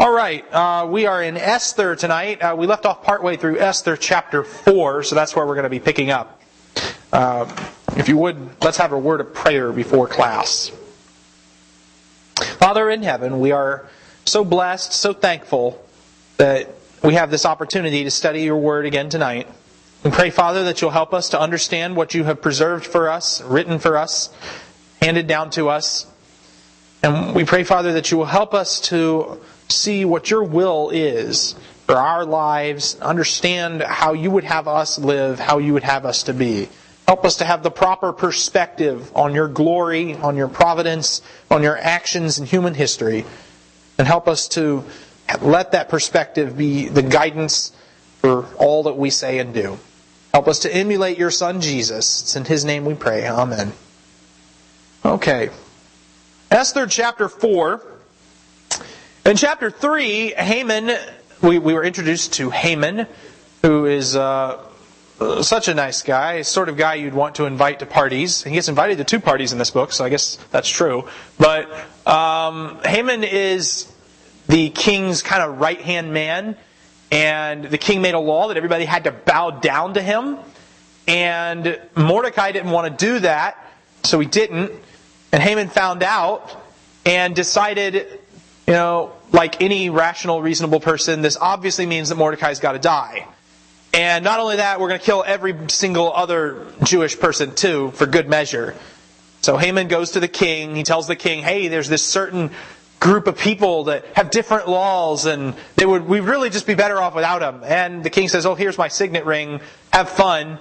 All right, we are in Esther tonight. We left off partway through Esther chapter 4, so that's where we're going to be picking up. If you would, let's have a word of prayer before class. Father in heaven, we are so blessed, so thankful that we have this opportunity to study your word again tonight. We pray, Father, that you'll help us to understand what you have preserved for us, written for us, handed down to us. And we pray, Father, that you will help us to see what your will is for our lives, understand how you would have us live, how you would have us to be. Help us to have the proper perspective on your glory, on your providence, on your actions in human history. And help us to let that perspective be the guidance for all that we say and do. Help us to emulate your Son, Jesus. It's in His name we pray. Amen. Okay. Esther chapter 4. In chapter 3, Haman, we were introduced to Haman, who is such a nice guy, sort of guy you'd want to invite to parties. He gets invited to 2 parties in this book, so I guess that's true. But Haman is the king's kind of right-hand man, and the king made a law that everybody had to bow down to him. And Mordecai didn't want to do that, so he didn't. And Haman found out and decided, like any rational, reasonable person, this obviously means that Mordecai's got to die. And not only that, we're going to kill every single other Jewish person too, for good measure. So Haman goes to the king. He tells the king, hey, there's this certain group of people that have different laws, and we'd really just be better off without them. And the king says, oh, here's my signet ring. Have fun.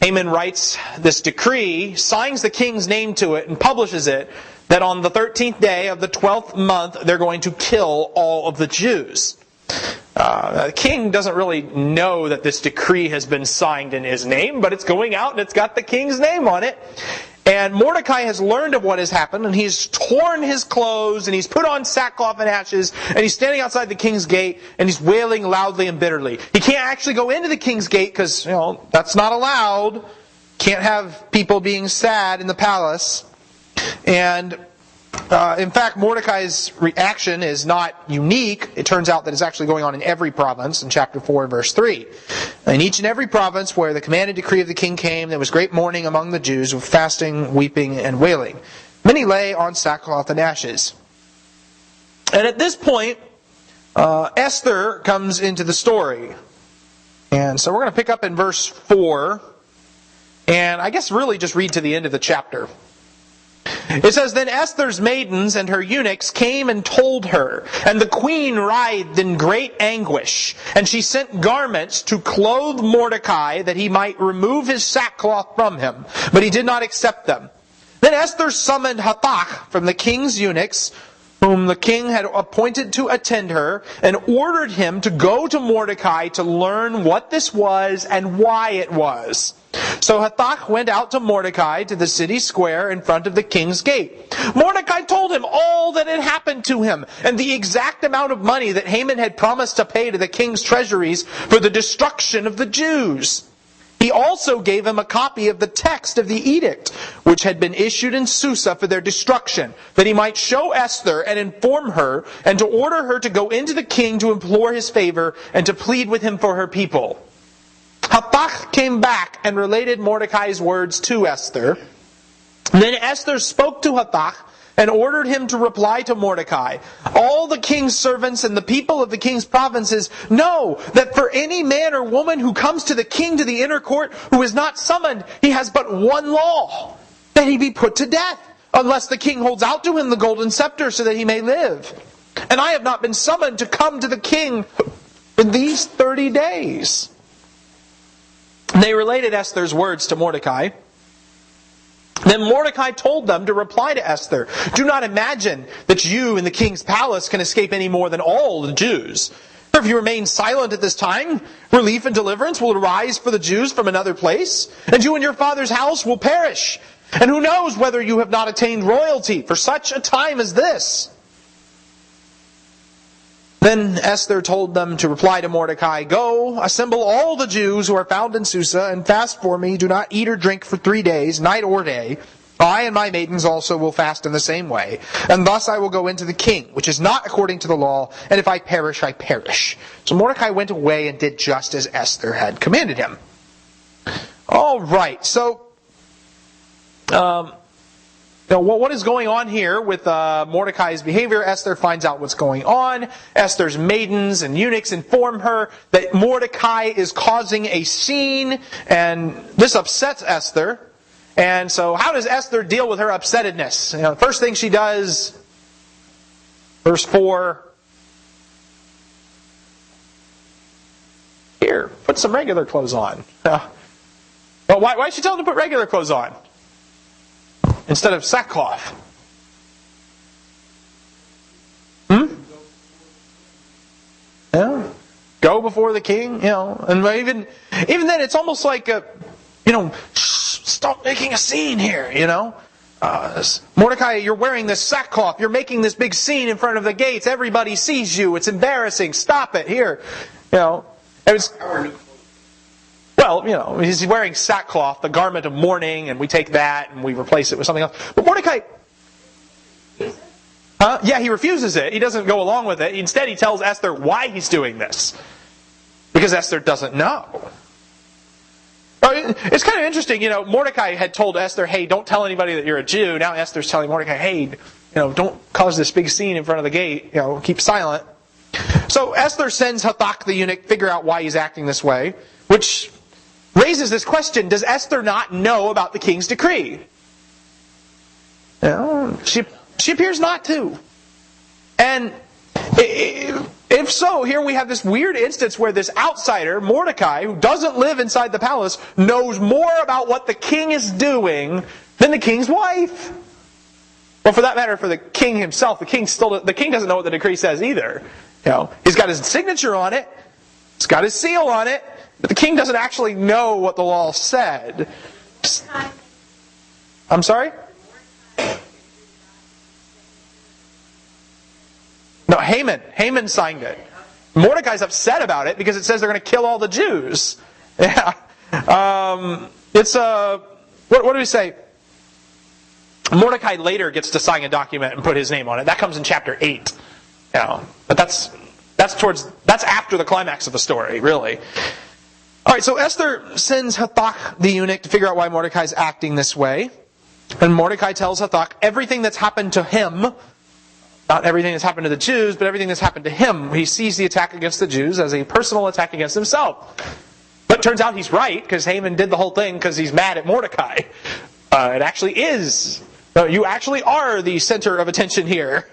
Haman writes this decree, signs the king's name to it, and publishes it, that on the 13th day of the 12th month, they're going to kill all of the Jews. The king doesn't really know that this decree has been signed in his name, but it's going out and it's got the king's name on it. And Mordecai has learned of what has happened, and he's torn his clothes, and he's put on sackcloth and ashes, and he's standing outside the king's gate, and he's wailing loudly and bitterly. He can't actually go into the king's gate because, that's not allowed. Can't have people being sad in the palace. And in fact, Mordecai's reaction is not unique. It turns out that it's actually going on in every province in chapter 4, verse 3. In each and every province where the commanded decree of the king came, there was great mourning among the Jews with fasting, weeping, and wailing. Many lay on sackcloth and ashes. And at this point, Esther comes into the story. And so we're going to pick up in verse 4. And I guess really just read to the end of the chapter. It says, Then Esther's maidens and her eunuchs came and told her, and the queen writhed in great anguish. And she sent garments to clothe Mordecai, that he might remove his sackcloth from him. But he did not accept them. Then Esther summoned Hathach from the king's eunuchs, whom the king had appointed to attend her, and ordered him to go to Mordecai to learn what this was and why it was. So Hathach went out to Mordecai to the city square in front of the king's gate. Mordecai told him all that had happened to him, and the exact amount of money that Haman had promised to pay to the king's treasuries for the destruction of the Jews. He also gave him a copy of the text of the edict, which had been issued in Susa for their destruction, that he might show Esther and inform her, and to order her to go into the king to implore his favor, and to plead with him for her people. Hathach came back and related Mordecai's words to Esther. Then Esther spoke to Hathach and ordered him to reply to Mordecai. All the king's servants and the people of the king's provinces know that for any man or woman who comes to the king to the inner court who is not summoned, he has but one law, that he be put to death, unless the king holds out to him the golden scepter so that he may live. And I have not been summoned to come to the king in these 30 days. They related Esther's words to Mordecai. Then Mordecai told them to reply to Esther, Do not imagine that you in the king's palace can escape any more than all the Jews. For if you remain silent at this time, relief and deliverance will arise for the Jews from another place, and you and your father's house will perish. And who knows whether you have not attained royalty for such a time as this? Then Esther told them to reply to Mordecai, Go, assemble all the Jews who are found in Susa, and fast for me. Do not eat or drink for 3 days, night or day. I and my maidens also will fast in the same way. And thus I will go into the king, which is not according to the law, and if I perish, I perish. So Mordecai went away and did just as Esther had commanded him. All right, so what is going on here with Mordecai's behavior? Esther finds out what's going on. Esther's maidens and eunuchs inform her that Mordecai is causing a scene, and this upsets Esther. And so how does Esther deal with her upsettedness? The first thing she does, verse 4, here, put some regular clothes on. Well, why is she telling him to put regular clothes on instead of sackcloth? Yeah. Go before the king, and even then it's almost like stop making a scene here, Mordecai, you're wearing this sackcloth. You're making this big scene in front of the gates. Everybody sees you. It's embarrassing. Stop it here. He's wearing sackcloth, the garment of mourning, and we take that and we replace it with something else. But Mordecai, he refuses it. He doesn't go along with it. Instead, he tells Esther why he's doing this. Because Esther doesn't know. It's kind of interesting, Mordecai had told Esther, hey, don't tell anybody that you're a Jew. Now Esther's telling Mordecai, hey, don't cause this big scene in front of the gate. Keep silent. So Esther sends Hathach the eunuch to figure out why he's acting this way, which raises this question, does Esther not know about the king's decree? She appears not to. And if so, here we have this weird instance where this outsider, Mordecai, who doesn't live inside the palace, knows more about what the king is doing than the king's wife. Well, for that matter, for the king himself, the king doesn't know what the decree says either. He's got his signature on it, he's got his seal on it, but the king doesn't actually know what the law said. I'm sorry? No, Haman signed it. Mordecai's upset about it because it says they're going to kill all the Jews. Yeah. What do we say? Mordecai later gets to sign a document and put his name on it. That comes in chapter 8. But that's after the climax of the story, really. All right, so Esther sends Hathach the eunuch to figure out why Mordecai's acting this way. And Mordecai tells Hathach everything that's happened to him. Not everything that's happened to the Jews, but everything that's happened to him. He sees the attack against the Jews as a personal attack against himself. But it turns out he's right, because Haman did the whole thing because he's mad at Mordecai. It actually is. You actually are the center of attention here.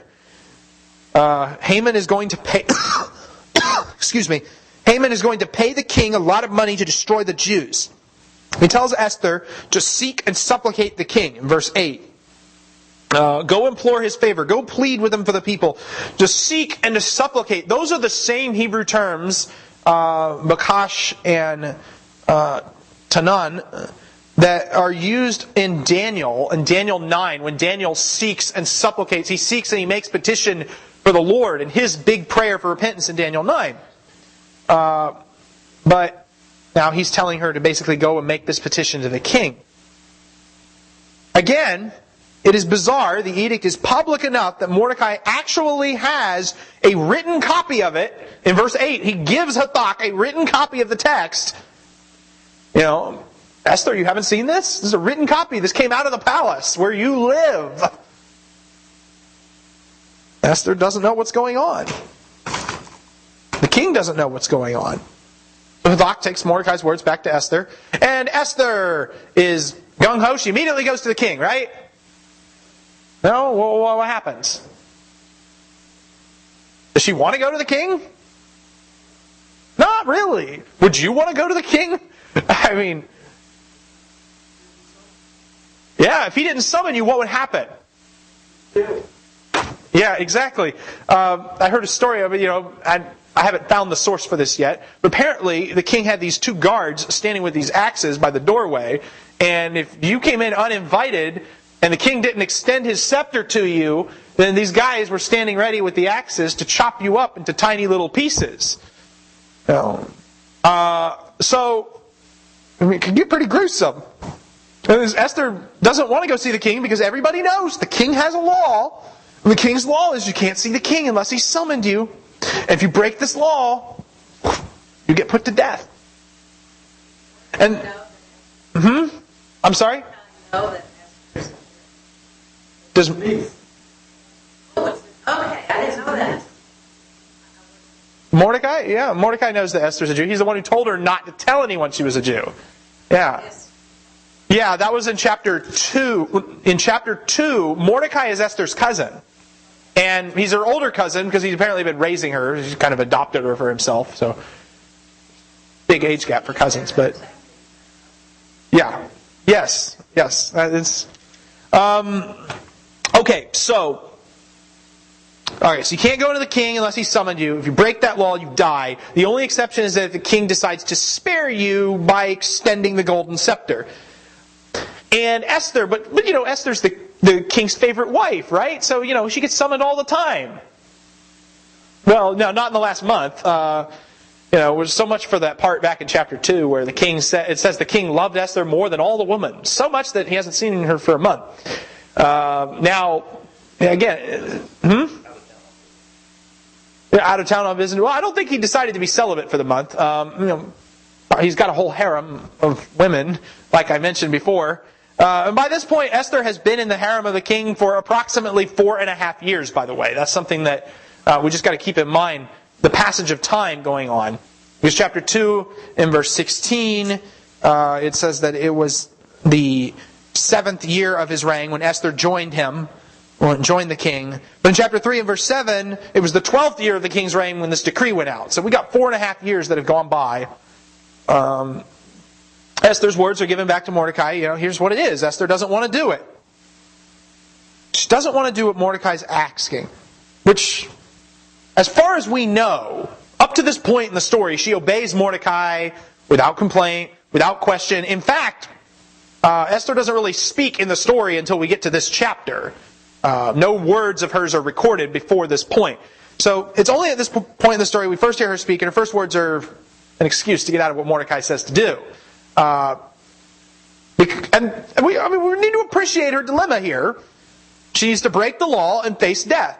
Haman is going to pay... excuse me. Haman is going to pay the king a lot of money to destroy the Jews. He tells Esther to seek and supplicate the king in verse 8. Go implore his favor. Go plead with him for the people. To seek and to supplicate. Those are the same Hebrew terms, Bakash and Tanan, that are used in Daniel 9, when Daniel seeks and supplicates. He seeks and he makes petition for the Lord in his big prayer for repentance in Daniel 9. But now he's telling her to basically go and make this petition to the king. Again, it is bizarre. The edict is public enough that Mordecai actually has a written copy of it. In verse 8, he gives Hathach a written copy of the text. Esther, you haven't seen this? This is a written copy. This came out of the palace where you live. Esther doesn't know what's going on. The king doesn't know what's going on. Hathach takes Mordecai's words back to Esther. And Esther is gung-ho. She immediately goes to the king, right? No? Well, what happens? Does she want to go to the king? Not really. Would you want to go to the king? I mean, yeah, if he didn't summon you, what would happen? Yeah, exactly. I heard a story of it, I haven't found the source for this yet, but apparently the king had these two guards standing with these axes by the doorway, and if you came in uninvited, and the king didn't extend his scepter to you, then these guys were standing ready with the axes to chop you up into tiny little pieces. So, it can get pretty gruesome. And Esther doesn't want to go see the king because everybody knows the king has a law. And the king's law is you can't see the king unless he summoned you. And if you break this law, you get put to death. And I'm sorry? Does Okay, I didn't know that. Mordecai? Yeah, Mordecai knows that Esther's a Jew. He's the one who told her not to tell anyone she was a Jew. Yeah. Yeah, that was in chapter 2. In chapter 2, Mordecai is Esther's cousin. And he's her older cousin because he's apparently been raising her. He's kind of adopted her for himself. So, big age gap for cousins. But, yeah. Yes. Okay, so... Alright, so you can't go to the king unless he summoned you. If you break that law, you die. The only exception is that if the king decides to spare you by extending the golden scepter. And Esther, but Esther's the king's favorite wife, right? So, she gets summoned all the time. Well, no, not in the last month. It was so much for that part back in chapter 2 where the king it says the king loved Esther more than all the women. So much that he hasn't seen her for a month. Now, again, out of town on business. Well, I don't think he decided to be celibate for the month. He's got a whole harem of women, like I mentioned before. And by this point, Esther has been in the harem of the king for approximately 4.5 years, by the way. That's something that we just got to keep in mind, the passage of time going on. Because chapter 2, in verse 16, it says that it was the 7th year of his reign when Esther joined the king. But in chapter 3 and verse 7, it was the 12th year of the king's reign when this decree went out. So we got 4.5 years that have gone by. Esther's words are given back to Mordecai. Here's what it is. Esther doesn't want to do it. She doesn't want to do what Mordecai's asking. Which, as far as we know, up to this point in the story, she obeys Mordecai without complaint, without question. In fact, Esther doesn't really speak in the story until we get to this chapter. No words of hers are recorded before this point. So it's only at this point in the story we first hear her speak, and her first words are an excuse to get out of what Mordecai says to do. We need to appreciate her dilemma here. She needs to break the law and face death.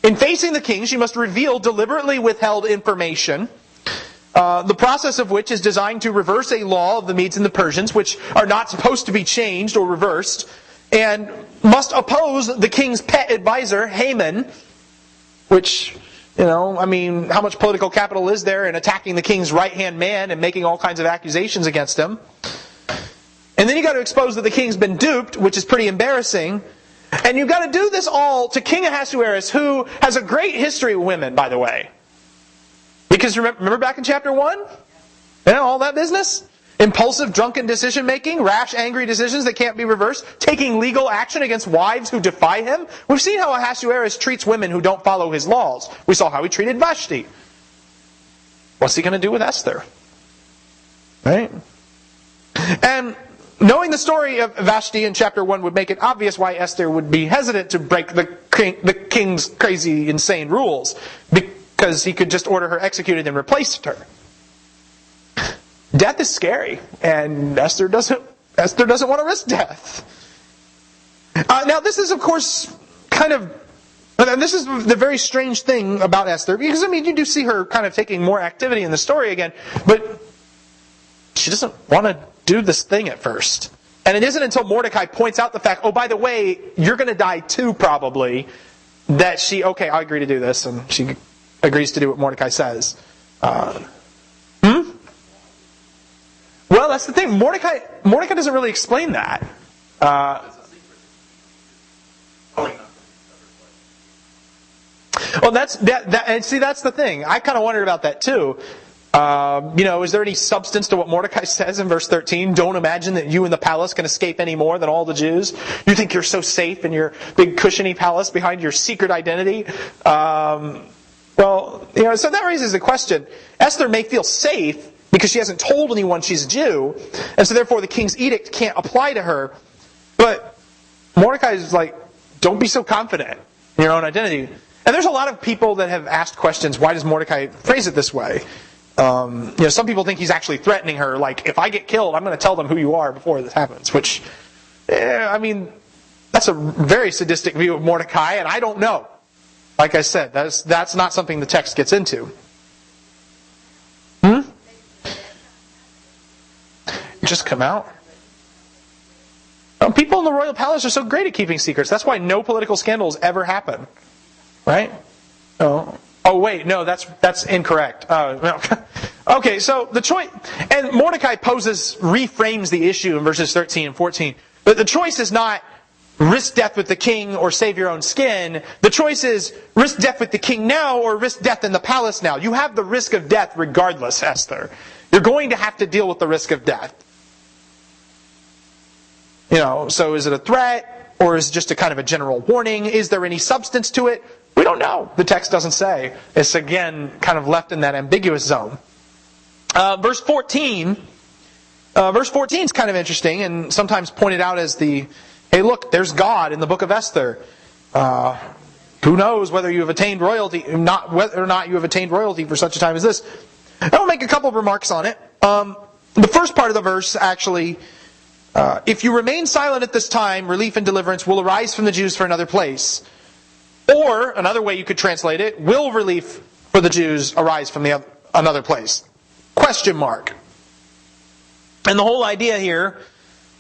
In facing the king, she must reveal deliberately withheld information, the process of which is designed to reverse a law of the Medes and the Persians, which are not supposed to be changed or reversed, and must oppose the king's pet advisor, Haman, which, how much political capital is there in attacking the king's right-hand man and making all kinds of accusations against him? And then you got to expose that the king's been duped, which is pretty embarrassing. And you've got to do this all to King Ahasuerus, who has a great history with women, by the way. Because remember back in chapter 1? All that business? Impulsive, drunken decision-making, rash, angry decisions that can't be reversed, taking legal action against wives who defy him. We've seen how Ahasuerus treats women who don't follow his laws. We saw how he treated Vashti. What's he going to do with Esther? Right? And knowing the story of Vashti in chapter 1 would make it obvious why Esther would be hesitant to break the king's crazy, insane rules, because he could just order her executed and replaced her. Death is scary, and Esther doesn't want to risk death. Now, this is, of course, and this is the very strange thing about Esther, because, you do see her kind of taking more activity in the story again, but she doesn't want to do this thing at first. And it isn't until Mordecai points out the fact, oh, by the way, you're going to die too, probably, that I agree to do this, and she agrees to do what Mordecai says. Well, that's the thing. Mordecai doesn't really explain that. Well, that's the thing. I kind of wondered about that too. Is there any substance to what Mordecai says in verse 13? Don't imagine that you in the palace can escape any more than all the Jews. You think you're so safe in your big cushiony palace behind your secret identity. So that raises a question. Esther may feel safe because she hasn't told anyone she's a Jew, and so therefore the king's edict can't apply to her. But Mordecai is like, don't be so confident in your own identity. And there's a lot of people that have asked questions, why does Mordecai phrase it this way? Some people think he's actually threatening her, like, if I get killed, I'm going to tell them who you are before this happens, which, that's a very sadistic view of Mordecai, and I don't know. Like I said, that's not something the text gets into. Just come out. People in the royal palace are so great at keeping secrets. That's why no political scandals ever happen. Right? Oh wait, no, that's incorrect. No. Okay, so the choice, and Mordecai reframes the issue in verses 13 and 14. But the choice is not risk death with the king or save your own skin. The choice is risk death with the king now or risk death in the palace now. You have the risk of death regardless, Esther. You're going to have to deal with the risk of death. So is it a threat or is it just a kind of a general warning? Is there any substance to it? We don't know. The text doesn't say. It's again kind of left in that ambiguous zone. Verse 14 is kind of interesting and sometimes pointed out as hey look, there's God in the book of Esther. Who knows whether you have attained royalty, whether or not you have attained royalty for such a time as this. I will make a couple of remarks on it. The first part of the verse actually, if you remain silent at this time, relief and deliverance will arise from the Jews for another place. Or, another way you could translate it, will relief for the Jews arise from another place? Question mark. And the whole idea here,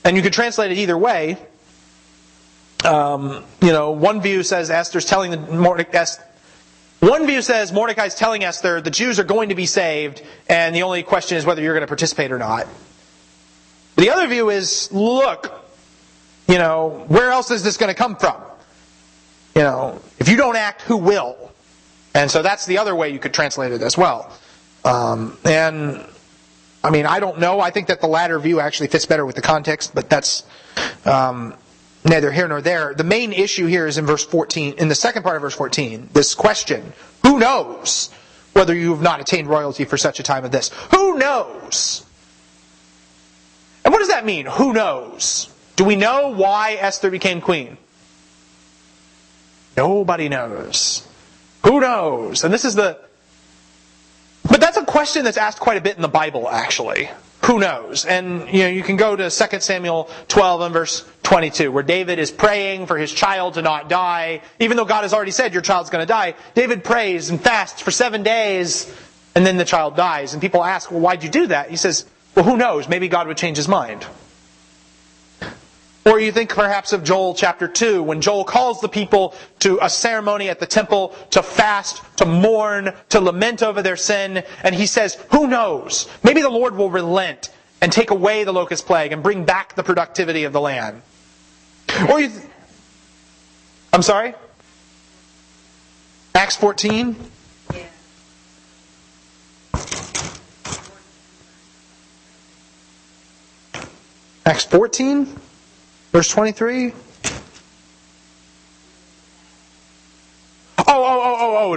and you could translate it either way, one view says one view says Mordecai's telling Esther the Jews are going to be saved, and the only question is whether you're going to participate or not. The other view is, look, where else is this going to come from? If you don't act, who will? And so that's the other way you could translate it as well. I don't know. I think that the latter view actually fits better with the context, but that's neither here nor there. The main issue here is in verse 14, in the second part of verse 14, this question, who knows whether you have not attained royalty for such a time as this? Who knows? And what does that mean? Who knows? Do we know why Esther became queen? Nobody knows. Who knows? And but that's a question that's asked quite a bit in the Bible, actually. Who knows? And you can go to 2 Samuel 12 and verse 22, where David is praying for his child to not die. Even though God has already said your child's going to die, David prays and fasts for 7 days, and then the child dies. And people ask, well, why'd you do that? He says, well, who knows? Maybe God would change his mind. Or you think perhaps of Joel chapter 2, when Joel calls the people to a ceremony at the temple to fast, to mourn, to lament over their sin. And he says, who knows? Maybe the Lord will relent and take away the locust plague and bring back the productivity of the land. Or I'm sorry? Acts 14? Yeah. Acts 14? Verse 23?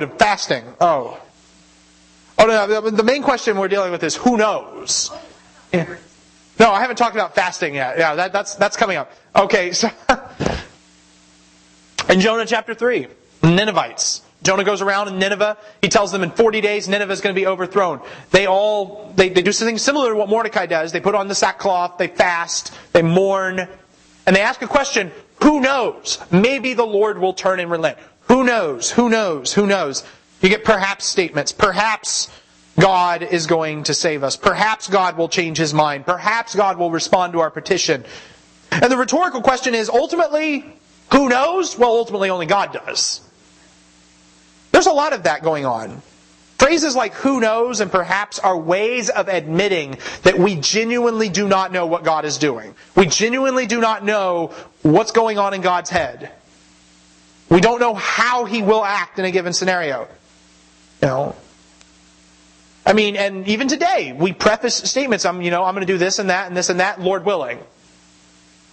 The fasting. Oh, no, the main question we're dealing with is who knows? Yeah. No, I haven't talked about fasting yet. Yeah, that's coming up. Okay, so in Jonah chapter 3, Ninevites. Jonah goes around in Nineveh. He tells them in 40 days Nineveh is going to be overthrown. They do something similar to what Mordecai does. They put on the sackcloth, they fast, they mourn, and they ask a question, who knows? Maybe the Lord will turn and relent. Who knows? Who knows? Who knows? You get perhaps statements. Perhaps God is going to save us. Perhaps God will change his mind. Perhaps God will respond to our petition. And the rhetorical question is, ultimately, who knows? Well, ultimately only God does. There's a lot of that going on. Phrases like who knows and perhaps are ways of admitting that we genuinely do not know what God is doing. We genuinely do not know what's going on in God's head. We don't know how he will act in a given scenario. And even today, we preface statements, I'm going to do this and that and this and that, Lord willing.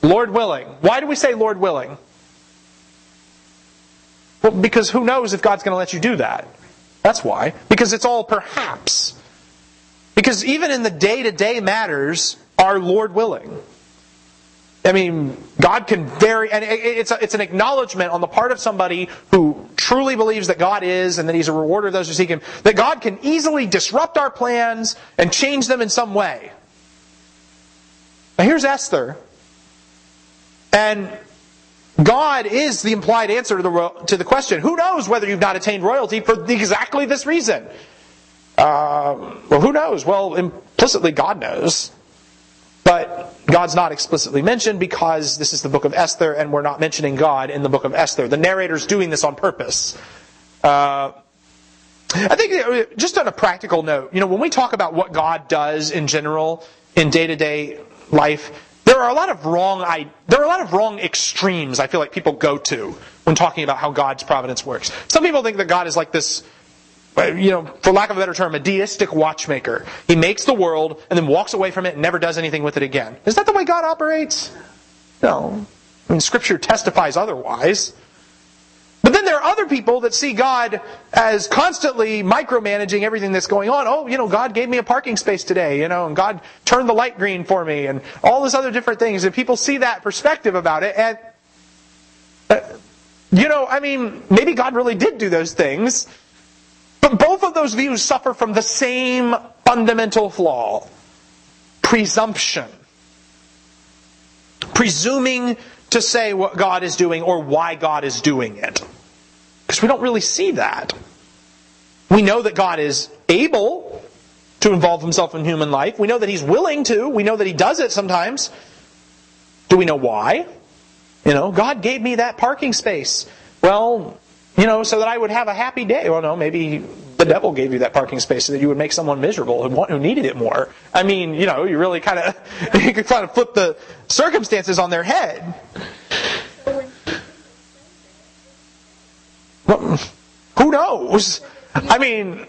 Lord willing. Why do we say Lord willing? Well, because who knows if God's going to let you do that? That's why. Because it's all perhaps. Because even in the day-to-day matters, are Lord willing. God can and it's an acknowledgement on the part of somebody who truly believes that God is and that He's a rewarder of those who seek Him, that God can easily disrupt our plans and change them in some way. Now here's Esther, and God is the implied answer to the question, who knows whether you've not attained royalty for exactly this reason? Well, who knows? Well, implicitly God knows. But God's not explicitly mentioned because this is the book of Esther and we're not mentioning God in the book of Esther. The narrator's doing this on purpose. I think just on a practical note, when we talk about what God does in general in day-to-day life, there are a lot of wrong extremes I feel like people go to when talking about how God's providence works. Some people think that God is like this, for lack of a better term, a deistic watchmaker. He makes the world and then walks away from it and never does anything with it again. Is that the way God operates? No. Scripture testifies otherwise. But then there are other people that see God as constantly micromanaging everything that's going on. Oh, God gave me a parking space today, and God turned the light green for me, and all these other different things. And people see that perspective about it, and, maybe God really did do those things. But both of those views suffer from the same fundamental flaw. Presumption. Presuming to say what God is doing or why God is doing it. Because we don't really see that. We know that God is able to involve Himself in human life. We know that He's willing to. We know that He does it sometimes. Do we know why? God gave me that parking space. Well, so that I would have a happy day. Well, no, maybe the devil gave you that parking space so that you would make someone miserable who needed it more. You really you could kind of flip the circumstances on their head. Well, who knows? It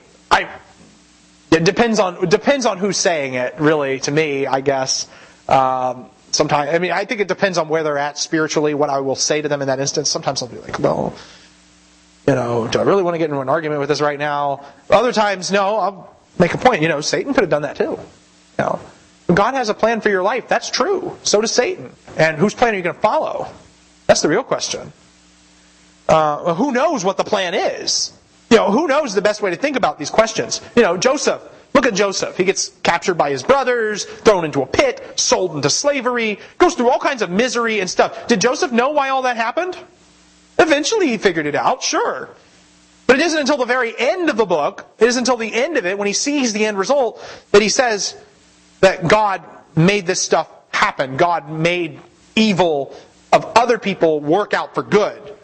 depends on who's saying it, really, to me, I guess. Sometimes, I think it depends on where they're at spiritually, what I will say to them in that instance. Sometimes I'll be like, well, do I really want to get into an argument with this right now? Other times, no, I'll make a point. Satan could have done that too. God has a plan for your life. That's true. So does Satan. And whose plan are you going to follow? That's the real question. Who knows what the plan is? Who knows the best way to think about these questions? Joseph. Look at Joseph. He gets captured by his brothers, thrown into a pit, sold into slavery, goes through all kinds of misery and stuff. Did Joseph know why all that happened? Eventually he figured it out, sure. But it isn't until the very end of the book, it isn't until the end of it, when he sees the end result, that he says that God made this stuff happen. God made evil of other people work out for good.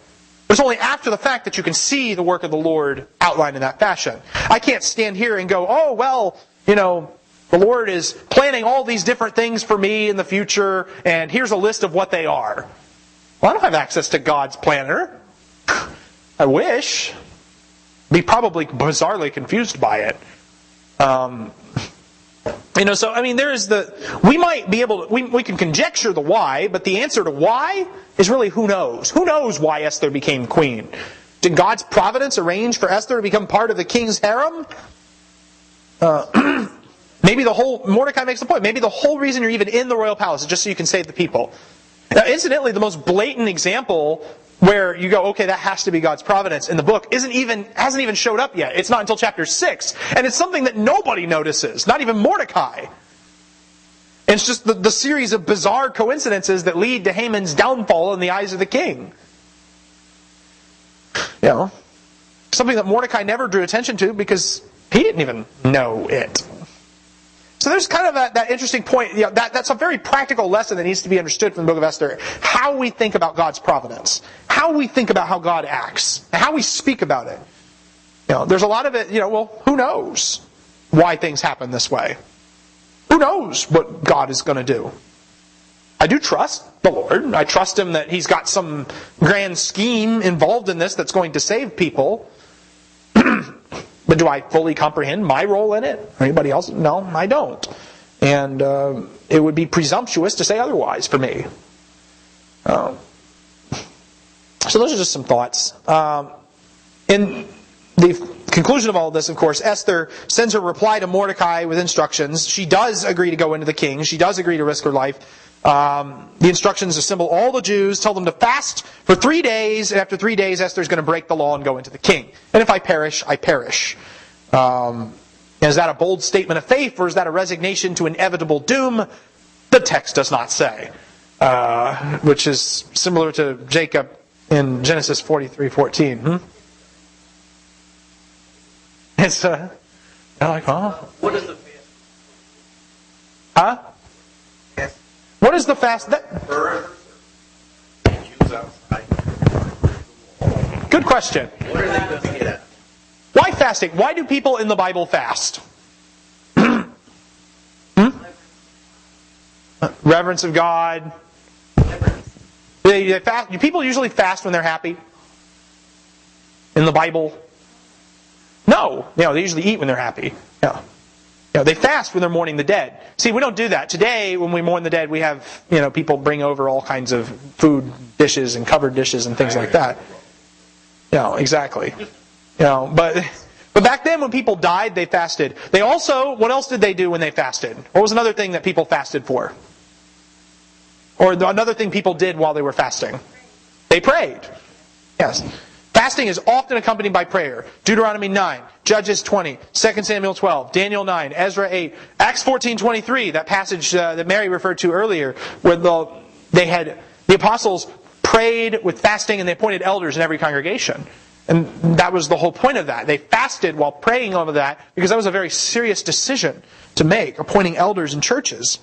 It's only after the fact that you can see the work of the Lord outlined in that fashion. I can't stand here and go, oh, well, the Lord is planning all these different things for me in the future, and here's a list of what they are. Well, I don't have access to God's planner. I wish. Be probably bizarrely confused by it. There is we might be able to, we can conjecture the why, but the answer to why is really who knows. Who knows why Esther became queen? Did God's providence arrange for Esther to become part of the king's harem? Mordecai makes the point, maybe the whole reason you're even in the royal palace is just so you can save the people. Now, incidentally, the most blatant example where you go, okay, that has to be God's providence in the book, hasn't even showed up yet. It's not until chapter 6. And it's something that nobody notices, not even Mordecai. And it's just the series of bizarre coincidences that lead to Haman's downfall in the eyes of the king. Something that Mordecai never drew attention to because he didn't even know it. So there's kind of that interesting point. That's a very practical lesson that needs to be understood from the book of Esther. How we think about God's providence. How we think about how God acts. And how we speak about it. There's a lot of it, who knows why things happen this way? Who knows what God is going to do? I do trust the Lord. I trust Him that He's got some grand scheme involved in this that's going to save people. But do I fully comprehend my role in it? Anybody else? No, I don't. And it would be presumptuous to say otherwise for me. So those are just some thoughts. In the conclusion of all of this, of course, Esther sends her reply to Mordecai with instructions. She does agree to go into the king. She does agree to risk her life. The instructions assemble all the Jews, tell them to fast for 3 days, and after 3 days, Esther's going to break the law and go into the king. And if I perish, I perish. Is that a bold statement of faith, or is that a resignation to inevitable doom? The text does not say. Which is similar to Jacob in Genesis 43:14. It's like, huh? What is the fast? Huh? What is the fast? Jews outside. Good question. What are they going to get at? Why fasting? Why do people in the Bible fast? Reverence of God. They fast. Do people usually fast when they're happy? In the Bible? No. They usually eat when they're happy. Yeah. They fast when they're mourning the dead. See, we don't do that. Today, when we mourn the dead, we have, people bring over all kinds of food dishes and covered dishes and things like that. Exactly. But back then when people died, they fasted. They also, what else did they do when they fasted? What was another thing that people fasted for? Or another thing people did while they were fasting? They prayed. Yes. Fasting is often accompanied by prayer. Deuteronomy 9, Judges 20, 2 Samuel 12, Daniel 9, Ezra 8, Acts 14:23, that passage that Mary referred to earlier, where the apostles prayed with fasting and they appointed elders in every congregation. And that was the whole point of that. They fasted while praying over that because that was a very serious decision to make, appointing elders in churches.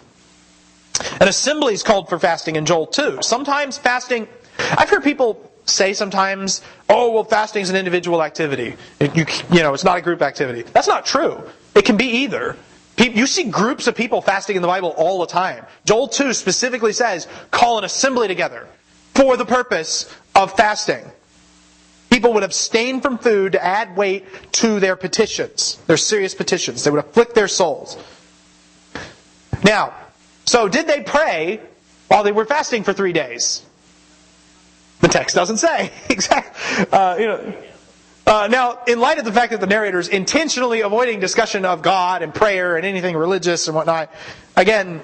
And assemblies called for fasting in Joel 2. Sometimes fasting, I've heard people say sometimes, fasting is an individual activity. It's not a group activity. That's not true. It can be either. You see groups of people fasting in the Bible all the time. Joel 2 specifically says, call an assembly together for the purpose of fasting. People would abstain from food to add weight to their petitions, their serious petitions. They would afflict their souls. Now, so did they pray while they were fasting for 3 days? The text doesn't say. Exactly. Now, in light of the fact that the narrator is intentionally avoiding discussion of God and prayer and anything religious and whatnot, again,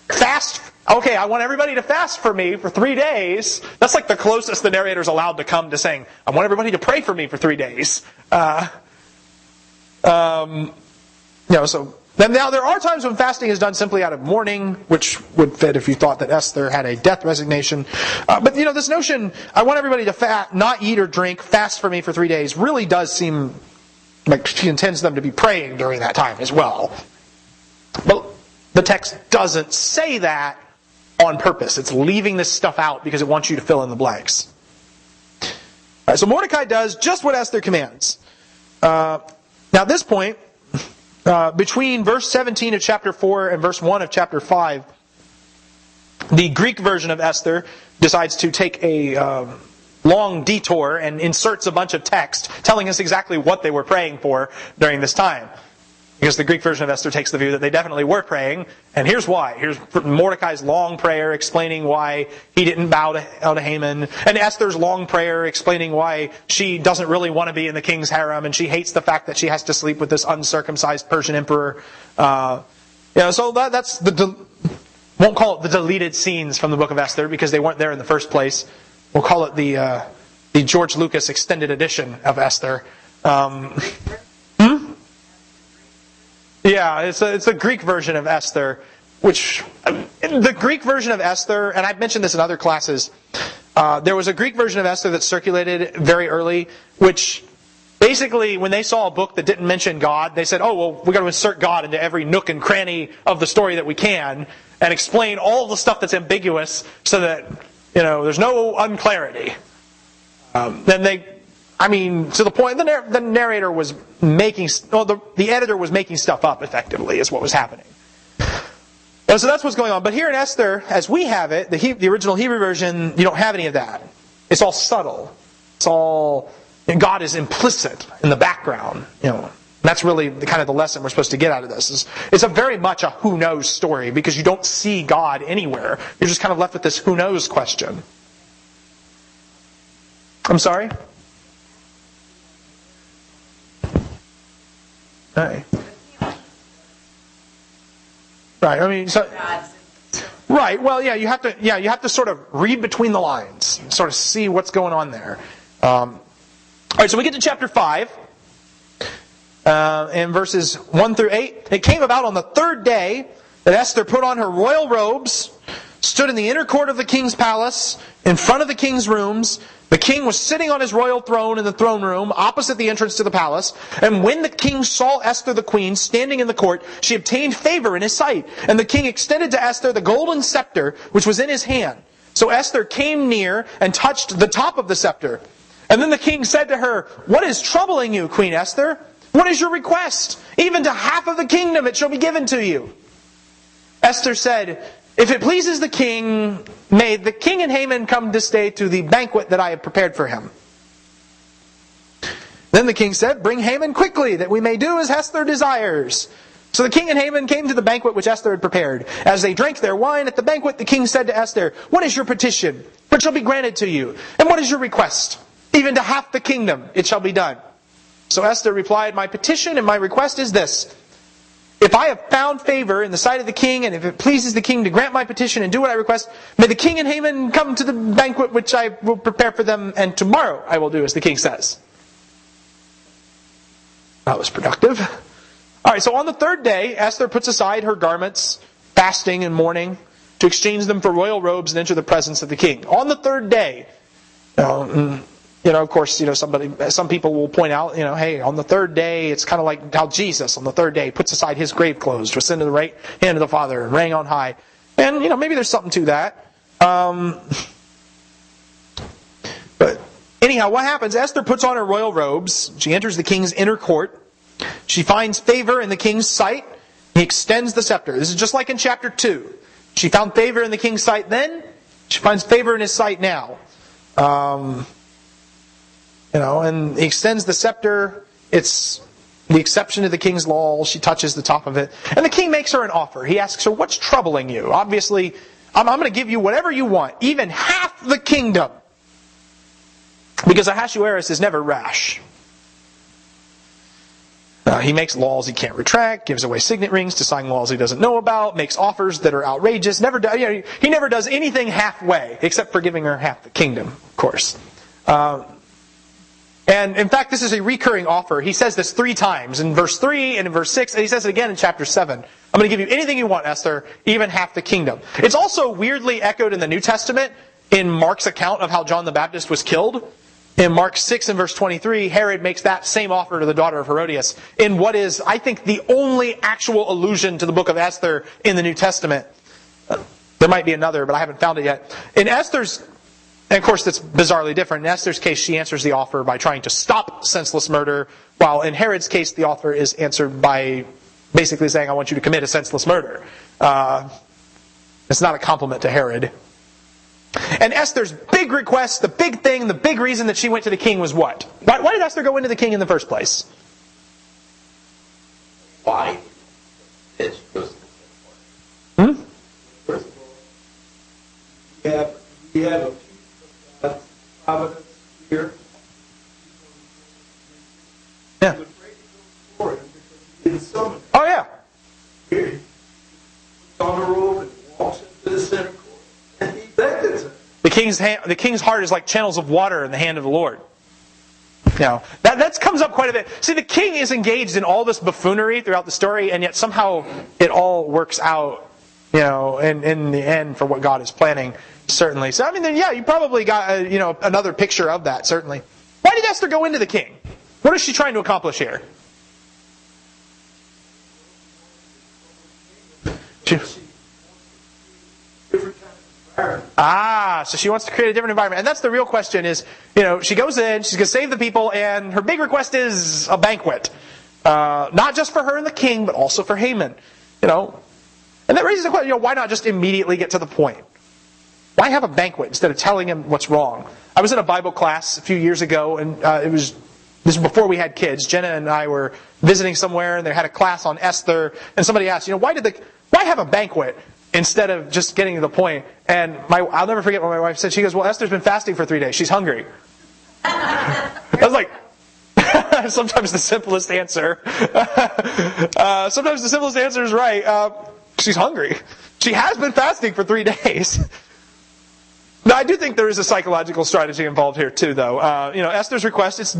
fast. Okay, I want everybody to fast for me for 3 days. That's like the closest the narrator's allowed to come to saying, I want everybody to pray for me for 3 days. So now there are times when fasting is done simply out of mourning, which would fit if you thought that Esther had a death resignation. But this notion, I want everybody to not eat or drink, fast for me for 3 days, really does seem like she intends them to be praying during that time as well. But the text doesn't say that on purpose. It's leaving this stuff out because it wants you to fill in the blanks. All right, so Mordecai does just what Esther commands. Now at this point, between verse 17 of chapter 4 and verse 1 of chapter 5, the Greek version of Esther decides to take a long detour and inserts a bunch of text telling us exactly what they were praying for during this time. Because the Greek version of Esther takes the view that they definitely were praying, and here's why. Here's Mordecai's long prayer explaining why he didn't bow to Haman, and Esther's long prayer explaining why she doesn't really want to be in the king's harem, and she hates the fact that she has to sleep with this uncircumcised Persian emperor. So that's won't call it the deleted scenes from the book of Esther because they weren't there in the first place. We'll call it the George Lucas extended edition of Esther. Yeah, it's a Greek version of Esther, which the Greek version of Esther, and I've mentioned this in other classes, there was a Greek version of Esther that circulated very early, which basically when they saw a book that didn't mention God, they said, we've got to insert God into every nook and cranny of the story that we can and explain all the stuff that's ambiguous so that, there's no unclarity. To the point, the narrator was the editor was making stuff up effectively, is what was happening. And so that's what's going on. But here in Esther, as we have it, the original Hebrew version, you don't have any of that. It's all subtle. It's all, God is implicit in the background. That's really the lesson we're supposed to get out of this. It's a very much a who knows story because you don't see God anywhere. You're just kind of left with this who knows question. I'm sorry? Right. Right. I mean, so. Right. Well, yeah. You have to sort of read between the lines, and sort of see what's going on there. All right. So we get to chapter 5, in verses 1 through 8. It came about on the third day that Esther put on her royal robes, stood in the inner court of the king's palace, in front of the king's rooms. The king was sitting on his royal throne in the throne room, opposite the entrance to the palace. And when the king saw Esther the queen standing in the court, she obtained favor in his sight. And the king extended to Esther the golden scepter which was in his hand. So Esther came near and touched the top of the scepter. And then the king said to her, "What is troubling you, Queen Esther? What is your request? Even to half of the kingdom it shall be given to you." Esther said, "If it pleases the king, may the king and Haman come this day to the banquet that I have prepared for him." Then the king said, "Bring Haman quickly, that we may do as Esther desires." So the king and Haman came to the banquet which Esther had prepared. As they drank their wine at the banquet, the king said to Esther, "What is your petition? What shall be granted to you? And what is your request? Even to half the kingdom it shall be done." So Esther replied, "My petition and my request is this. If I have found favor in the sight of the king, and if it pleases the king to grant my petition and do what I request, may the king and Haman come to the banquet which I will prepare for them, and tomorrow I will do as the king says." That was productive. All right, so on the third day, Esther puts aside her garments, fasting and mourning, to exchange them for royal robes and enter the presence of the king. On the third day, of course, some people will point out, hey, on the third day, it's kind of like how Jesus, on the third day, puts aside his grave clothes to ascend to the right hand of the Father and reign on high. And, maybe there's something to that. But anyhow, what happens? Esther puts on her royal robes. She enters the king's inner court. She finds favor in the king's sight. He extends the scepter. This is just like in chapter 2. She found favor in the king's sight then. She finds favor in his sight now. And he extends the scepter. It's the exception to the king's law. She touches the top of it. And the king makes her an offer. He asks her, "What's troubling you?" Obviously, I'm going to give you whatever you want, even half the kingdom. Because Ahasuerus is never rash. He makes laws he can't retract, gives away signet rings to sign laws he doesn't know about, makes offers that are outrageous. He never does anything halfway, except for giving her half the kingdom, of course. And in fact, this is a recurring offer. He says this 3 times, in verse 3 and in verse 6, and he says it again in chapter 7. I'm going to give you anything you want, Esther, even half the kingdom. It's also weirdly echoed in the New Testament in Mark's account of how John the Baptist was killed. In Mark 6 and verse 23, Herod makes that same offer to the daughter of Herodias in what is, I think, the only actual allusion to the book of Esther in the New Testament. There might be another, but I haven't found it yet. In Esther's, and of course that's bizarrely different. In Esther's case, she answers the offer by trying to stop senseless murder, while in Herod's case, the offer is answered by basically saying, "I want you to commit a senseless murder." It's not a compliment to Herod. And Esther's big request, the big thing, the big reason that she went to the king was what? Why did Esther go into the king in the first place? Why? First Hmm? of all, we have a piece of God's providence here. Yeah. He was afraid to go before him because he didn't summon him. Oh yeah. Here he puts on a robe and walks into the center court. And he beckons him. The king's heart is like channels of water in the hand of the Lord. Now, that comes up quite a bit. See, the king is engaged in all this buffoonery throughout the story, and yet somehow it all works out, in the end for what God is planning, certainly. So, you probably got, another picture of that, certainly. Why did Esther go into the king? What is she trying to accomplish here? So she wants to create a different environment. And that's the real question is, she goes in, she's going to save the people, and her big request is a banquet. Not just for her and the king, but also for Haman. And that raises the question, why not just immediately get to the point? Why have a banquet instead of telling him what's wrong? I was in a Bible class a few years ago, and this was before we had kids. Jenna and I were visiting somewhere, and they had a class on Esther, and somebody asked, why have a banquet instead of just getting to the point? And I'll never forget what my wife said. She goes, "Well, Esther's been fasting for 3 days. She's hungry." I was like, Sometimes the simplest answer. Sometimes the simplest answer is right. She's hungry. She has been fasting for 3 days. Now, I do think there is a psychological strategy involved here too, though. Esther's request, it's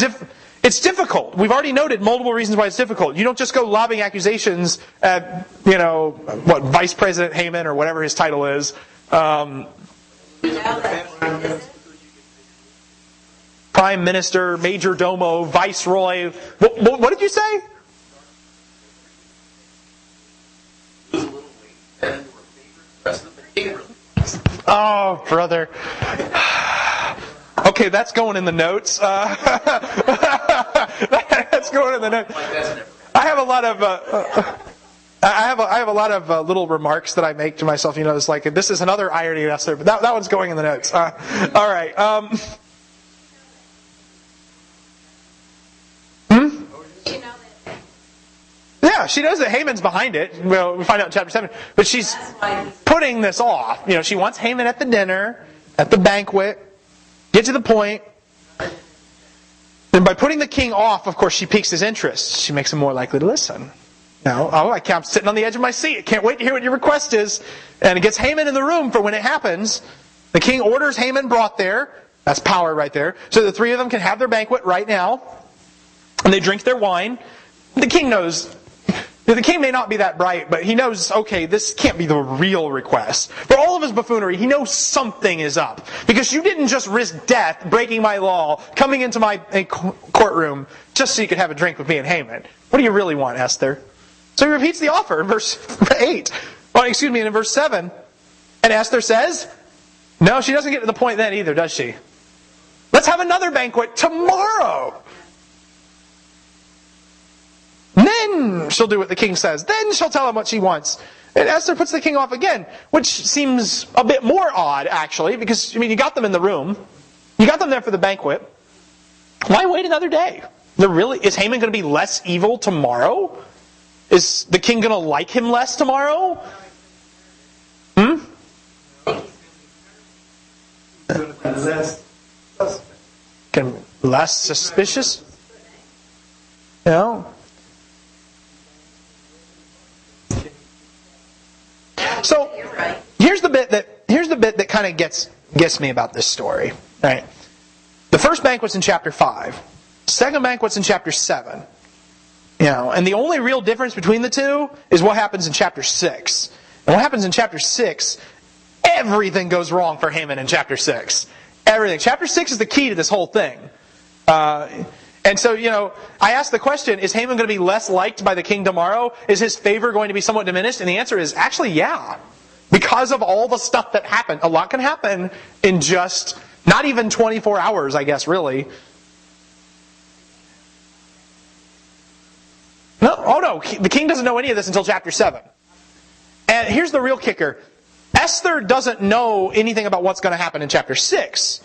difficult. We've already noted multiple reasons why it's difficult. You don't just go lobbing accusations at, Vice President Haman or whatever his title is. Prime Minister, Major Domo, Viceroy. What did you say? Oh, brother. Okay, that's going in the notes. That's going in the notes. I have a lot of. I have a lot of little remarks that I make to myself. It's like this is another irony, Esther, but that one's going in the notes. All right. Yeah, she knows that Haman's behind it. Well, we find out in chapter 7. But she's putting this off. She wants Haman at the dinner, at the banquet. Get to the point. And by putting the king off, of course, she piques his interest. She makes him more likely to listen. I'm sitting on the edge of my seat. I can't wait to hear what your request is. And it gets Haman in the room for when it happens. The king orders Haman brought there. That's power right there. So the 3 of them can have their banquet right now. And they drink their wine. The king knows. The king may not be that bright, but he knows, okay, this can't be the real request. For all of his buffoonery, he knows something is up. Because you didn't just risk death, breaking my law, coming into my courtroom, just so you could have a drink with me and Haman. What do you really want, Esther? So he repeats the offer in verse 8. In verse 7. And Esther says, no, she doesn't get to the point then either, does she? Let's have another banquet tomorrow. Then she'll do what the king says. Then she'll tell him what she wants. And Esther puts the king off again, which seems a bit more odd, actually, because, you got them in the room. You got them there for the banquet. Why wait another day? Is Haman going to be less evil tomorrow? Is the king going to like him less tomorrow? Less suspicious? So here's the bit that kind of gets me about this story. Right? The first banquet's in chapter 5. Second banquet's in chapter 7. And the only real difference between the two is what happens in chapter 6. And what happens in chapter 6, everything goes wrong for Haman in chapter 6. Everything. Chapter 6 is the key to this whole thing. And so, I asked the question, is Haman going to be less liked by the king tomorrow? Is his favor going to be somewhat diminished? And the answer is actually, yeah. Because of all the stuff that happened. A lot can happen in just, not even 24 hours, I guess, really. No, the king doesn't know any of this until chapter 7. And here's the real kicker. Esther doesn't know anything about what's going to happen in chapter 6.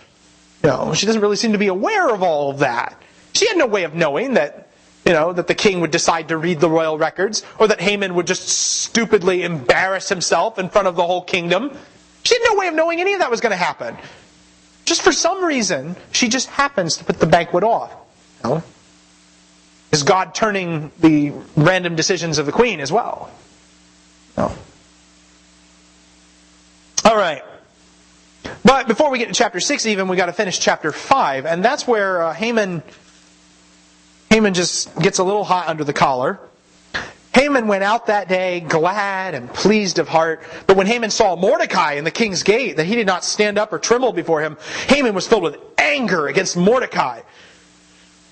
She doesn't really seem to be aware of all of that. She had no way of knowing that, that the king would decide to read the royal records, or that Haman would just stupidly embarrass himself in front of the whole kingdom. She had no way of knowing any of that was going to happen. Just for some reason, she just happens to put the banquet off. Is God turning the random decisions of the queen as well? No. All right. But before we get to chapter 6 even, we got to finish chapter 5. And that's where Haman just gets a little hot under the collar. Haman went out that day glad and pleased of heart. But when Haman saw Mordecai in the king's gate, that he did not stand up or tremble before him, Haman was filled with anger against Mordecai.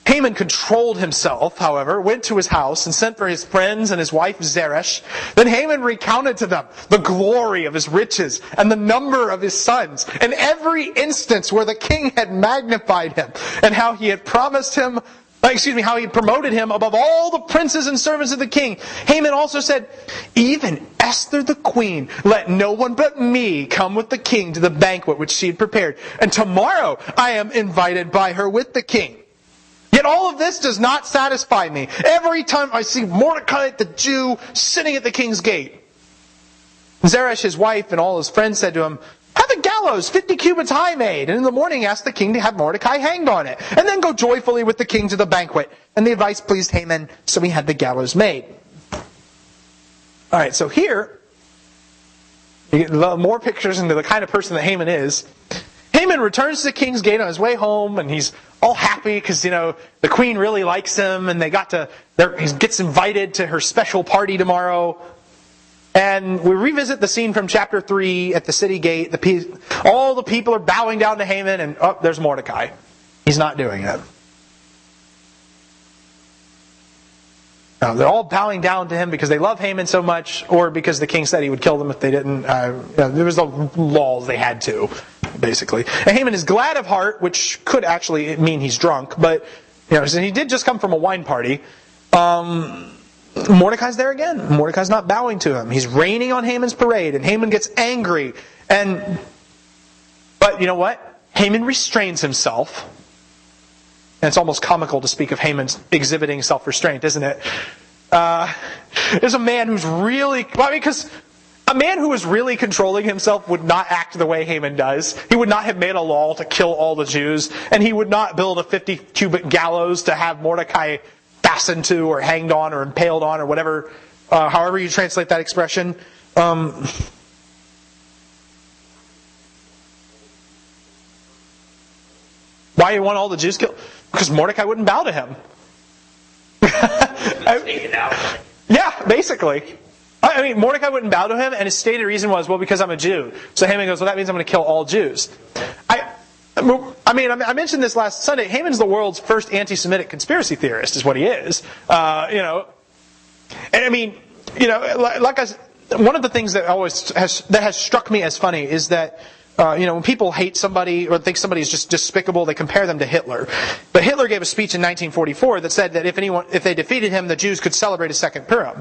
Haman controlled himself, however, went to his house and sent for his friends and his wife Zeresh. Then Haman recounted to them the glory of his riches and the number of his sons, and every instance where the king had magnified him, and how he had how he promoted him above all the princes and servants of the king. Haman also said, even Esther the queen, let no one but me come with the king to the banquet which she had prepared. And tomorrow I am invited by her with the king. Yet all of this does not satisfy me. Every time I see Mordecai the Jew sitting at the king's gate. Zeresh, his wife, and all his friends said to him, have a gala gallows 50 cubits high made, and in the morning ask the king to have Mordecai hanged on it, and then go joyfully with the king to the banquet. And the advice pleased Haman, so he had the gallows made. Alright, so here, you get more pictures into the kind of person that Haman is. Haman returns to the king's gate on his way home, and he's all happy because, the queen really likes him, and he gets invited to her special party tomorrow. And we revisit the scene from chapter 3 at the city gate. All the people are bowing down to Haman, and there's Mordecai. He's not doing it. Now, they're all bowing down to him because they love Haman so much, or because the king said he would kill them if they didn't. There was the laws they had to, basically. And Haman is glad of heart, which could actually mean he's drunk, but so he did just come from a wine party. Mordecai's there again. Mordecai's not bowing to him. He's raining on Haman's parade, and Haman gets angry. But you know what? Haman restrains himself. And it's almost comical to speak of Haman exhibiting self-restraint, isn't it? There's a man who's really... because a man who is really controlling himself would not act the way Haman does. He would not have made a law to kill all the Jews, and he would not build a 50-cubit gallows to have Mordecai fastened to, or hanged on, or impaled on, or whatever, however you translate that expression. Why do you want all the Jews killed? Because Mordecai wouldn't bow to him. Yeah, basically. Mordecai wouldn't bow to him, and his stated reason was, because I'm a Jew. So Haman goes, that means I'm going to kill all Jews. I mentioned this last Sunday. Haman's the world's first anti-Semitic conspiracy theorist, is what he is. One of the things that has struck me as funny is that when people hate somebody or think somebody is just despicable, they compare them to Hitler. But Hitler gave a speech in 1944 that said that if they defeated him, the Jews could celebrate a second Purim.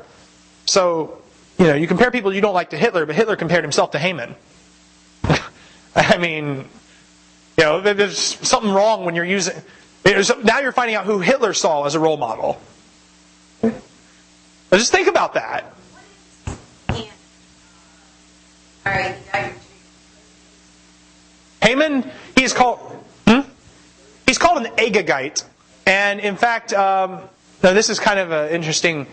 So, you compare people you don't like to Hitler, but Hitler compared himself to Haman. There's something wrong when you're using... Now you're finding out who Hitler saw as a role model. Just think about that. Haman, he's called an Agagite. And in fact, now this is kind of an interesting...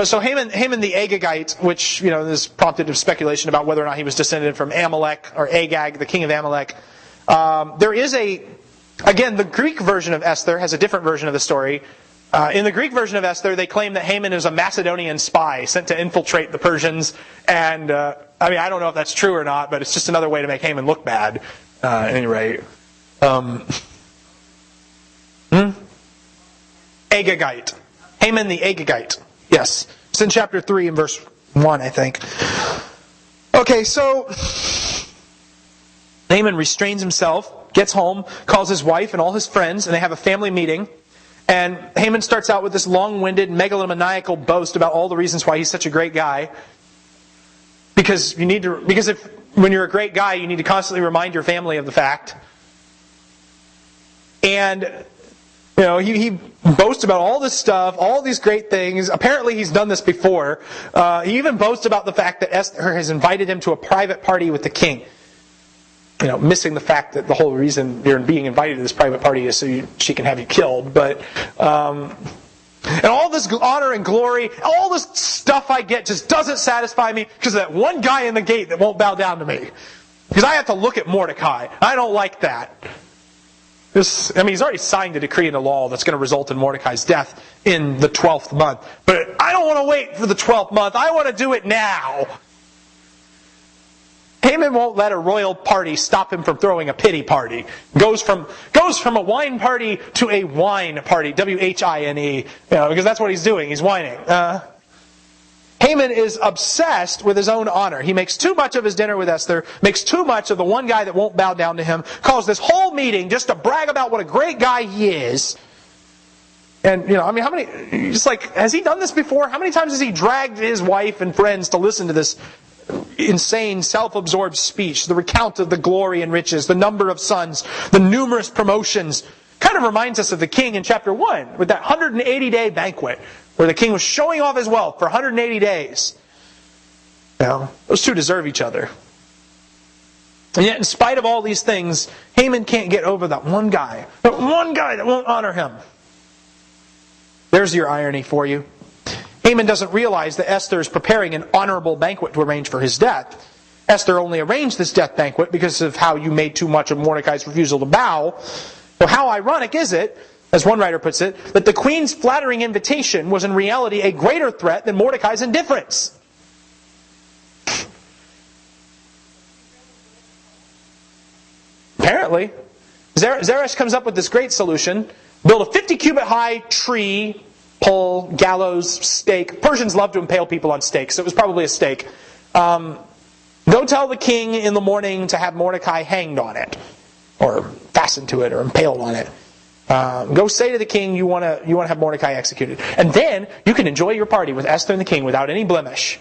So Haman the Agagite, which, this prompted speculation about whether or not he was descended from Amalek, or Agag, the king of Amalek. There is the Greek version of Esther has a different version of the story. In the Greek version of Esther, they claim that Haman is a Macedonian spy sent to infiltrate the Persians. And, I don't know if that's true or not, but it's just another way to make Haman look bad. At any rate. Agagite. Haman the Agagite. Yes. It's in chapter 3 and verse 1, I think. Okay, so... Haman restrains himself, gets home, calls his wife and all his friends, and they have a family meeting. And Haman starts out with this long-winded, megalomaniacal boast about all the reasons why he's such a great guy. Because when you're a great guy, you need to constantly remind your family of the fact. And he boasts about all this stuff, all these great things. Apparently he's done this before. He even boasts about the fact that Esther has invited him to a private party with the king. Missing the fact that the whole reason you're being invited to this private party is so she can have you killed. But and all this honor and glory, all this stuff I get just doesn't satisfy me because of that one guy in the gate that won't bow down to me. Because I have to look at Mordecai. I don't like that. He's already signed a decree into law that's going to result in Mordecai's death in the 12th month. But I don't want to wait for the 12th month. I want to do it now. Haman won't let a royal party stop him from throwing a pity party. Goes from a wine party to a wine party. W-H-I-N-E. Because that's what he's doing. He's whining. Haman is obsessed with his own honor. He makes too much of his dinner with Esther, makes too much of the one guy that won't bow down to him, calls this whole meeting just to brag about what a great guy he is. And, how many, has he done this before? How many times has he dragged his wife and friends to listen to this insane, self-absorbed speech, the recount of the glory and riches, the number of sons, the numerous promotions? Kind of reminds us of the king in chapter 1 with that 180-day banquet where the king was showing off his wealth for 180 days. Those two deserve each other. And yet, in spite of all these things, Haman can't get over that one guy that won't honor him. There's your irony for you. Haman doesn't realize that Esther is preparing an honorable banquet to arrange for his death. Esther only arranged this death banquet because of how you made too much of Mordecai's refusal to bow. Well, how ironic is it, as one writer puts it, that the queen's flattering invitation was in reality a greater threat than Mordecai's indifference? Apparently. Zeresh comes up with this great solution. Build a 50-cubit high tree, pole, gallows, stake. Persians love to impale people on stakes, so it was probably a stake. Go tell the king in the morning to have Mordecai hanged on it, or fastened to it, or impaled on it. Go say to the king you want to have Mordecai executed. And then you can enjoy your party with Esther and the king without any blemish.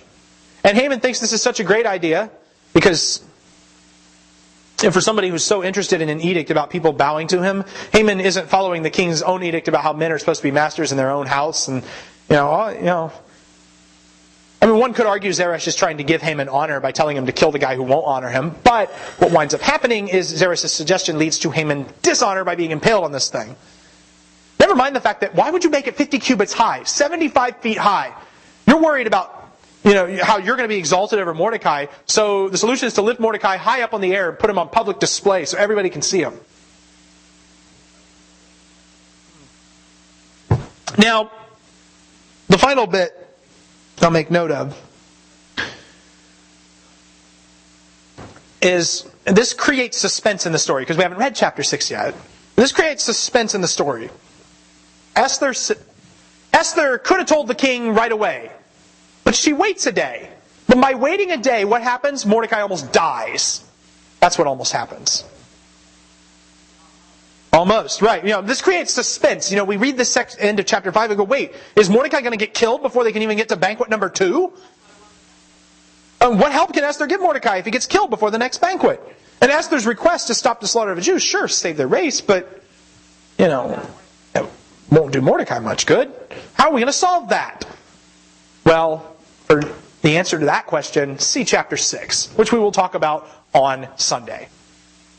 And Haman thinks this is such a great idea because... And for somebody who's so interested in an edict about people bowing to him, Haman isn't following the king's own edict about how men are supposed to be masters in their own house. And I mean, one could argue Zeresh is trying to give Haman honor by telling him to kill the guy who won't honor him. But what winds up happening is Zeresh's suggestion leads to Haman dishonor by being impaled on this thing. Never mind the fact that why would you make it 50 cubits high, 75 feet high? You're worried about how you're going to be exalted over Mordecai. So the solution is to lift Mordecai high up on the air and put him on public display so everybody can see him. Now, the final bit I'll make note of is this creates suspense in the story because we haven't read chapter 6 yet. This creates suspense in the story. Esther could have told the king right away. But she waits a day. But by waiting a day, what happens? Mordecai almost dies. That's what almost happens. Almost, right. This creates suspense. We read this end of chapter 5 and go, wait, is Mordecai going to get killed before they can even get to banquet number 2? What help can Esther give Mordecai if he gets killed before the next banquet? And Esther's request to stop the slaughter of the Jews, sure, save their race, but, it won't do Mordecai much good. How are we going to solve that? Well, for the answer to that question, see chapter 6, which we will talk about on Sunday.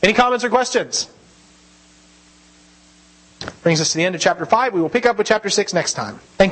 Any comments or questions? Brings us to the end of chapter 5. We will pick up with chapter 6 next time. Thank you.